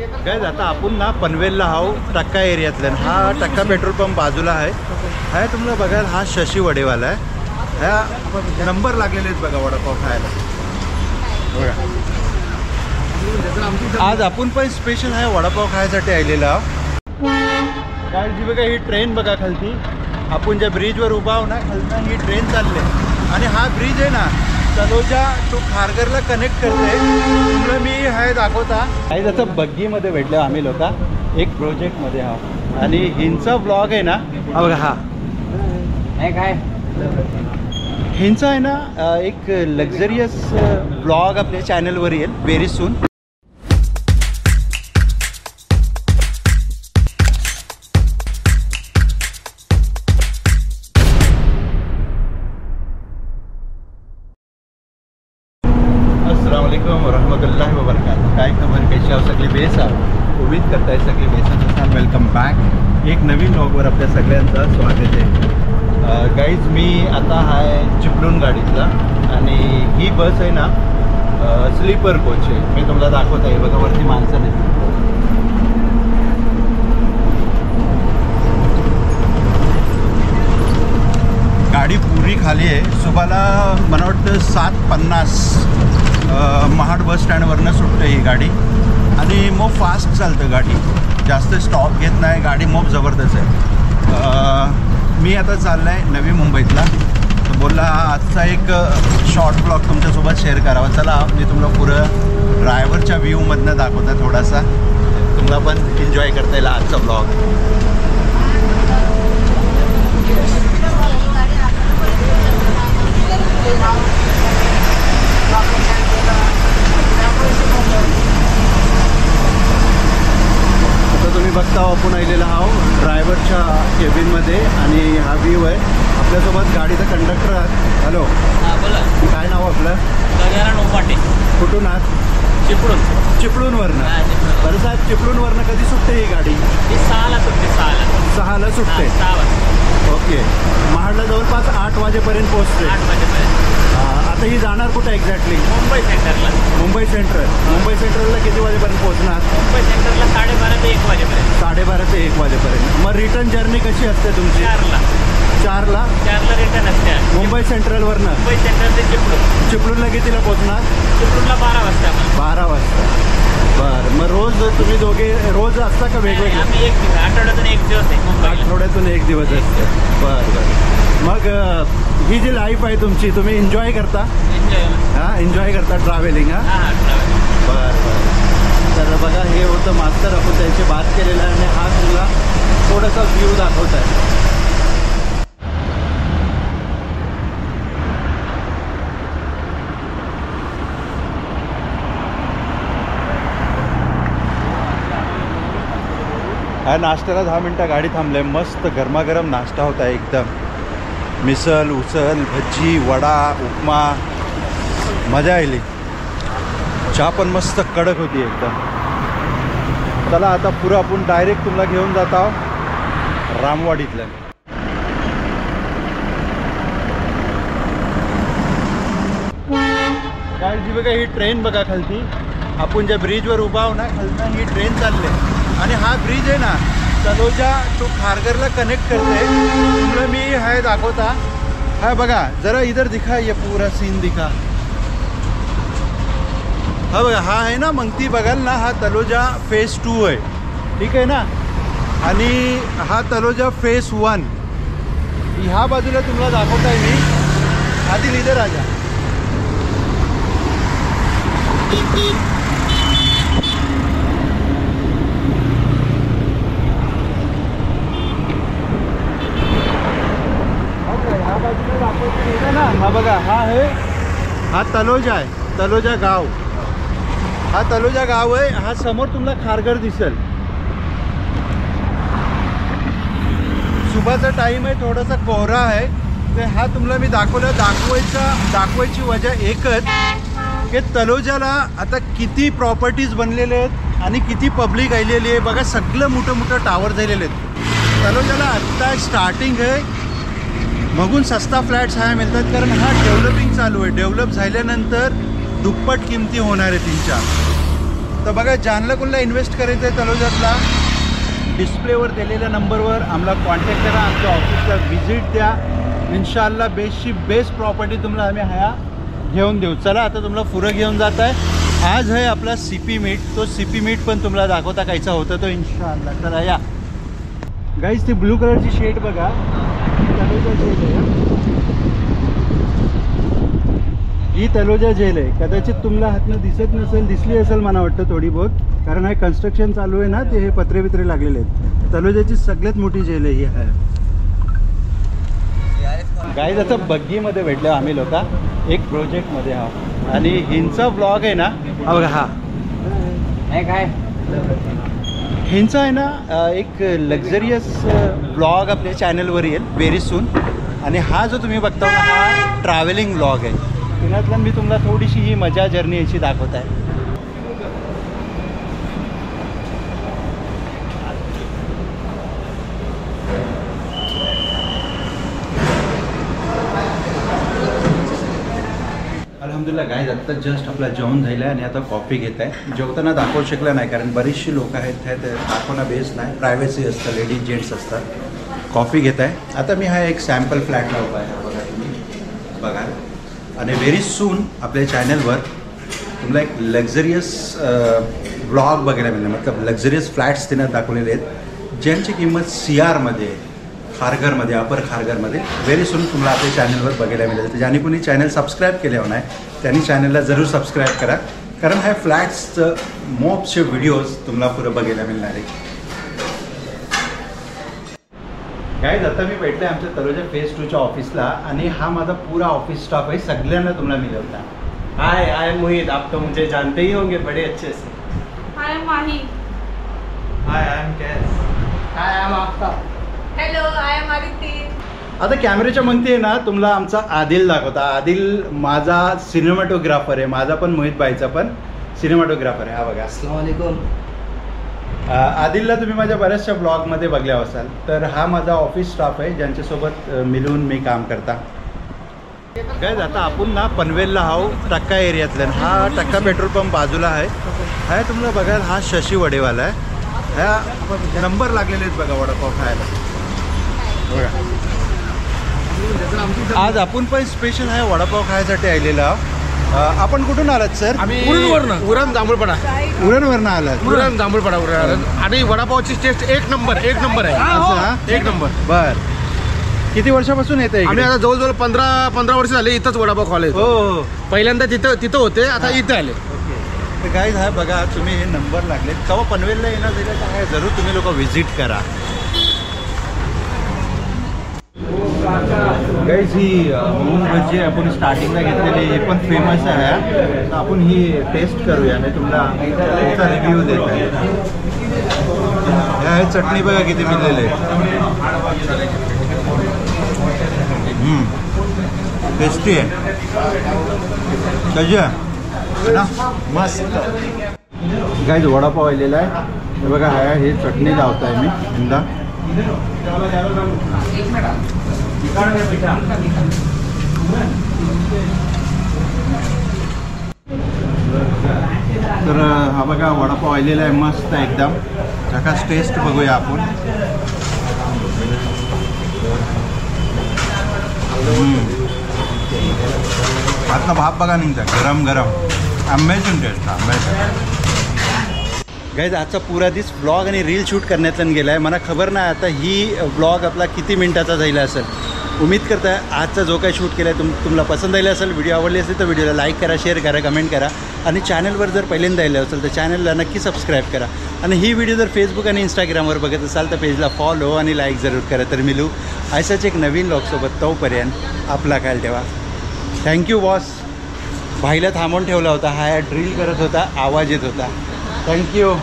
काय आता आपण ना पनवेलला आहो टक्का एरियातला. हा टक्का पेट्रोल पंप बाजूला आहे. हा तुम्हाला बघायला हा शशी वडेवाला आहे. ह्या नंबर लागलेले आहेत बघा वडापाव खायला बघा. आज आपण पण स्पेशल आहे वडापाव खायसाठी आलेला. काय जी बघा ही ट्रेन बघा खालती. आपण ज्या ब्रिजवर उभा आहो ना खालती ही ट्रेन चालली आणि हा ब्रिज आहे ना तलोजा टू खारघरला कनेक्ट करते. तुम्हाला मी हे दाखवता काही जसं बग्गीमध्ये भेटलं आम्ही लोक एक प्रोजेक्टमध्ये आहोत आणि हिंचा ब्लॉग आहे ना हा बघा. हा काय हिंचा आहे ना एक लक्झरियस ब्लॉग आपल्या चॅनलवर येईल व्हेरी सून. अस्सलामुअलैकुम वरहमतुल्लाहि वबरकातुहू. काय खबर कशी आहो सगळी बेस आहो. उम्मीद करताय सगळी बेसच असाल. वेलकम बॅक एक नवीन ब्लॉगवर आपल्या सगळ्यांचं स्वागत आहे. गाईज मी आता आहे चिपळूण गाडीतला आणि ही बस आहे ना स्लीपर कोच आहे. मी तुम्हाला दाखवत आहे बघा वरती माणसं नाही. गाडी पुरी खाली आहे. सुबाला मला वाटतं 7:50 महाड बस स्टँडवरनं सुटते ही गाडी आणि मग फास्ट चालतं गाडी. जास्त स्टॉप घेत नाही गाडी. मग जबरदस्त आहे. मी आता चाललो आहे नवी मुंबईतला. तर बोलला आजचा एक शॉर्ट ब्लॉग तुमच्यासोबत शेअर करावा. चला मी तुम्हाला पुरं ड्रायव्हरच्या व्ह्यूमधनं दाखवता थोडासा. तुम्हाला पण एन्जॉय करता येईल आजचा ब्लॉग. आता तुम्ही बघता आपण आलेला आहोत ड्रायव्हरच्या केबिनमध्ये आणि हा व्ह्यू आहे. आपल्यासोबत गाडीचा कंडक्टर आहात. हॅलो बोला. काय नाव आपलं? नोपाटे. कुठून आहात? चिपळूण. चिपळूणवरनं. बरं साहेब चिपळूणवरनं कधी सुटते ही गाडी? ती 6ला सुटते. 6ला सुटते. 6 वाजता. ओके. महाडला जवळपास 8 वाजेपर्यंत पोहोचते. 8 वाजेपर्यंत. आता ही जाणार कुठे एक्झॅक्टली? मुंबई सेंटरला. मुंबई सेंट्रल. मुंबई सेंट्रलला किती वाजेपर्यंत पोहोचणार? मुंबई सेंटरला 12:30 ते 1 वाजेपर्यंत. 12:30 ते 1 वाजेपर्यंत. मग रिटर्न जर्नी कशी असते तुमची? 4ला. 4ला रिटर्न असते. मुंबई सेंट्रलवरनं. मुंबई सेंटर ते चिपळूण. चिपळूणला कितीला पोहोचणार? चिपळूणला 12 वाजता. 12 वाजता. बरं. मग रोज तुम्ही दोघे रोज असता का वेगवेगळे? आम्ही एक दिवस आठवड्यातून 1 दिवस आहे मुंबईला. आठवड्यातून 1 दिवस असते. बरं. मग ही जी लाईफ आहे तुमची तुम्ही एन्जॉय करता? एन्जॉय. हां एन्जॉय करता ट्रॅव्हलिंग. हां बरं. तर बघा हे होतं मास्तर. आपण त्यांची बात केलेलं आहे आणि हा तुला थोडासा व्ह्यू दाखवत आहे. हा नाश्त्याला 10 मिनटं गाडी थांबले. मस्त गरमागरम नाश्ता होता एकदम. मिसल उसळ भजी वडा उपमा मजा आली. चहा पण मस्त कडक होती एकदम. चला आता पुरं आपण डायरेक्ट तुम्हाला घेऊन जात आहोत रामवाडीतलं. काय जी बघा ही ट्रेन बघा खालती. आपण ज्या ब्रिजवर उभा आहो ना खालती ही ट्रेन चालली आणि हा ब्रिज आहे ना तलोजा टू खारघरला कनेक्ट करते. तुम्हाला मी है दाखवता. हा बघा जरा इधर दिखा ये पूरा सीन दिखा. हा बघा हा आहे ना मंगती बघाल ना हा तलोजा फेज 2 आहे. ठीक आहे ना. आणि हा तलोजा फेज 1 ह्या बाजूला तुम्हाला दाखवताय मी. आधी इधर राजा. हा बघा हा आहे हा तलोजा आहे. तलोजा गाव. हा तलोजा गाव आहे. हा समोर तुम्हाला खारघर दिसेल. सुबहचा टाइम आहे. थोडासा कोहरा आहे. ते हा तुम्हाला मी दाखवायची वजह एकच की तलोजाला आता किती प्रॉपर्टीज बनलेले आहेत आणि किती पब्लिक आलेली आहे. बघा सगळं मोठं टावर झालेले आहेत. तलोजाला आत्ता स्टार्टिंग आहे. मगून सस्ता फ्लॅट्स हा मिळतात कारण हा डेव्हलपिंग चालू आहे. डेव्हलप झाल्यानंतर दुप्पट किमती होणार आहे तीनच्या. तर बघा, ज्यांना कोणाला इन्व्हेस्ट करायचं आहे तलोजातला, डिस्प्लेवर दिलेल्या नंबरवर आम्हाला कॉन्टॅक्ट करा, आमच्या ऑफिसला व्हिजिट द्या. इन्शाअल्लाह बेस्टची बेस्ट प्रॉपर्टी तुम्हाला आम्ही ह्या घेऊन देऊ. चला आता तुम्हाला पुरं घेऊन जात आहे. आज आहे आपला CP मीट. तो CP मीट पण तुम्हाला दाखवता कायचा होता तो इन्शाअल्लाह. चला या गाईज, ती ब्लू कलरची शेड बघा, तलोजा जेल आहे. ही तलोजा जेल आहे. कदाचित तुम्हाला हातनं दिसत नसेल, दिसली असेल मला वाटतं थोडी बहुत, कारण हे कन्स्ट्रक्शन चालू आहे ना, ते हे पत्रे बित्रे लागलेले आहेत. तलोजाची सगळ्यात मोठी जेल आहे ही आहे. गाईज आता बग्गीमध्ये भेटलो आम्ही लोक एक प्रोजेक्टमध्ये हा, आणि हिंचा ब्लॉग आहे ना, हा बघा, हा काय हिंचा आहे ना, एक लक्झरियस ब्लॉग आपल्या चॅनलवर येईल व्हेरी सून. आणि हा जो तुम्ही बघता ना, हा ट्रॅव्हलिंग ब्लॉग आहे. पुण्यातला मी तुम्हाला थोडीशी ही मजा जर्नी याची दाखवत आहे. अल्हम्दुलिल्लाह गाईज, आत्ता जस्ट आपला जेवण झालं आहे आणि आता कॉफी घेत आहे. जेवताना दाखवू शकलं नाही कारण बरीचशी लोक आहेत, ते दाखवणं बेस्ट नाही, प्रायव्हसी असतं, लेडीज जेंट्स असतात. कॉफी घेत आहे. आता मी हा एक सॅम्पल फ्लॅट लावला आहे, हा बघा तुम्ही बघा. आणि व्हेरी सून आपल्या चॅनलवर तुम्हाला एक लक्झरियस ब्लॉग बघायला मिळेल. मतलब लक्झरियस फ्लॅट्स तिनं दाखवलेले आहेत, ज्यांची किंमत CR मध्ये, खारघरमध्ये, अपर खारघरमध्ये व्हेरी सून तुम्हाला आपल्या चॅनलवर बघायला मिळेल. तर ज्यांनी कोणी चॅनल सबस्क्राईब केले नाही त्यांनी चॅनलला जरूर सबस्क्राईब करा, कारण ह्या फ्लॅट्सचं मोपचे व्हिडिओज तुम्हाला पुरं बघायला मिळणार आहे. गाईज आता मी भेटले आमच्या तलोजा फेज 2च्या ऑफिसला, आणि हा माझा पूरा ऑफिस स्टाफ आहे, सगळ्यांना तुम्हाला मिळवता. Hi, I am Mohit. आप तो मुझे जानते ही होंगे बड़े अच्छे से. Hi, I'm Mahi. Hi, I am Kais. Hi, I am Aftab. Hello, I am Aditi. आता कॅमेऱ्याच्या म्हणते ना, तुम्हाला आमचा आदिल दाखवता. आदिल माझा सिनेमॅटोग्राफर आहे, माझा पण मोहित भाईचा पण सिनेमॅटोग्राफर आहे. हा बघा, अस्सलाम वालेकुम. आदिलला तुम्ही माझ्या बऱ्याचशा ब्लॉगमध्ये बघल्या असाल. तर हा माझा ऑफिस स्टाफ आहे, ज्यांच्यासोबत मिळून मी काम करता. काय आता आपण ना पनवेलला आहो, टक्का एरियातल्या. हा टक्का पेट्रोल पंप बाजूला आहे. हा तुम्हाला बघा, हा शशी वडेवाला आहे. ह्या नंबर लागलेले आहेत बघा वडापाव खायला बघा. आज आपण पण स्पेशल आहे वडापाव खायसाठी आलेला. आपण कुठून आलात सर? आम्ही उरण जांभूळपाडा. उरणवरनं आलात? उरण जांभूळपाडा उरण. आणि वडापावची टेस्ट एक नंबर आहे. असं हा? एक नंबर. बर, किती वर्षापासून येत आहे? आम्ही आता जवळजवळ 15 वर्ष झाले इथंच वडापाव खाले. हो, पहिल्यांदा तिथं होते, आता इथे आले. तर गाईज हा बघा, तुम्ही हे नंबर लागले. केव्हा पनवेलला येणार झालं तर आहे, जरूर तुम्ही लोक व्हिजिट करा. गाईज ही मूग भजी आपण स्टार्टिंगला घेतलेली, हे पण फेमस आहे. तर आपण ही टेस्ट करूया आणि तुम्हाला त्याचा रिव्ह्यू देत आहे. ह्या चटणी बघा किती मिळलेले. टेस्टी आहे. कशी आहे ना? मस्त. गाईज वडापाव आलेला आहे. हे बघा, हे चटणी लावत आहे मी यंदा. तर हा बघा वडापाव आलेला आहे, मस्त आहे एकदम. झकास टेस्ट बघूया आपण. आतला भाप बघा निघता, गरम गरम. Amazing taste, amazing. गाईज आजचा पुरा दिवस ब्लॉग आणि रील शूट करण्यातून गेला आहे. मला खबर नाही आता ही ब्लॉग आपला किती मिनिटाचा झाला असेल. उम्मीद करता आजचा जो काही शूट केला आहे तुम्हाला पसंत आला असेल. व्हिडिओ आवडली असेल तर व्हिडिओला लाईक करा, शेअर करा, कमेंट करा. आणि चॅनलवर जर पहिल्यांदा आलं असेल तर चॅनलला नक्की सबस्क्राईब करा. आणि ही व्हिडिओ जर फेसबुक आणि इंस्टाग्रामवर बघत असाल तर पेजला फॉलो आणि लाईक जरूर करा. तर मिळू असाच एक नवीन ब्लॉगसोबत. तोपर्यंत आपला ख्याल ठेवा. Thank you boss. भाईला थांबवून ठेवला होता, हा ड्रिल करत होता, आवाज येत होता. थँक्यू.